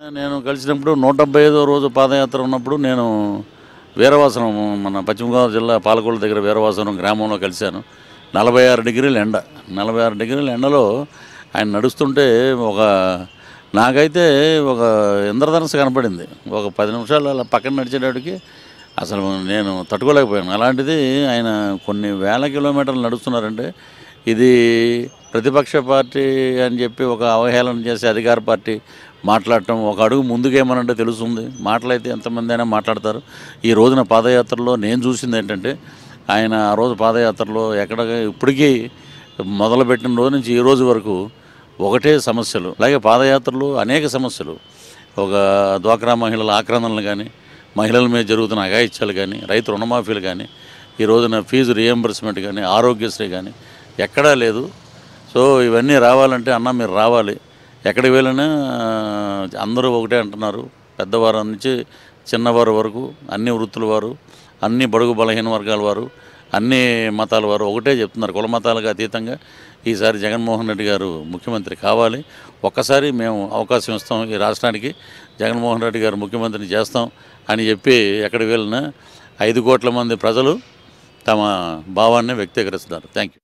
నేను కలిసినప్పుడు 175వ రోజు పాదయాత్ర ఉన్నప్పుడు నేను వీరవాసనం మన పశ్చిమ గోదావరి జిల్లా పాలకొల్లు దగ్గర వీరవాసనం గ్రామంలో కలిశాను. 46 డిగ్రీల ఎండ. 46 డిగ్రీల ఎండలో ఆయన నడుస్తుంటే నాకైతే ఒక ఇంద్రధనుస్సు కనపడింది. ఒక 10 నిమిషాలు అలా పక్కన నడిచేటప్పటికి అసలు నేను తట్టుకోలేకపోయాను. అలాంటిది ఆయన కొన్ని వేల కిలోమీటర్లు నడుస్తున్నారంటే ఇది ప్రతిపక్ష పార్టీ అని చెప్పి ఒక అవహేళన చేసి అధికార పార్టీ మాట్లాడటం, ఒక అడుగు ముందుకేమనంటే తెలుస్తుంది. మాటలైతే ఎంతమంది అయినా మాట్లాడతారు. ఈ రోజున పాదయాత్రలో నేను చూసింది ఏంటంటే ఆయన ఆ రోజు పాదయాత్రలో ఇప్పటికీ మొదలుపెట్టిన రోజు నుంచి ఈ రోజు వరకు ఒకటే సమస్యలు. అలాగే పాదయాత్రలో అనేక సమస్యలు, ఒక డ్వాక్రా మహిళల ఆక్రమణలు కానీ, మహిళల మీద జరుగుతున్న అఘాయిత్యాలు కానీ, రైతు రుణమాఫీలు కానీ, ఈ రోజున ఫీజు రియంబర్స్మెంట్ కానీ, ఆరోగ్యశ్రీ కానీ ఎక్కడా లేదు. సో ఇవన్నీ రావాలంటే అన్న మీరు రావాలి. ఎక్కడికి వెళ్ళినా అందరూ ఒకటే అంటున్నారు. పెద్దవారు నుంచి చిన్నవారు వరకు, అన్ని వృత్తుల వారు, అన్ని బడుగు బలహీన వర్గాల వారు, అన్ని మతాల వారు ఒకటే చెప్తున్నారు. కుల మతాలకు అతీతంగా ఈసారి జగన్మోహన్ రెడ్డి గారు ముఖ్యమంత్రి కావాలి. ఒక్కసారి మేము అవకాశం ఇస్తాం, ఈ రాష్ట్రానికి జగన్మోహన్ రెడ్డి గారు ముఖ్యమంత్రిని చేస్తాం అని చెప్పి ఎక్కడికి వెళ్ళినా 5 కోట్ల మంది ప్రజలు తమ భావాన్ని వ్యక్తీకరిస్తున్నారు. Thank you.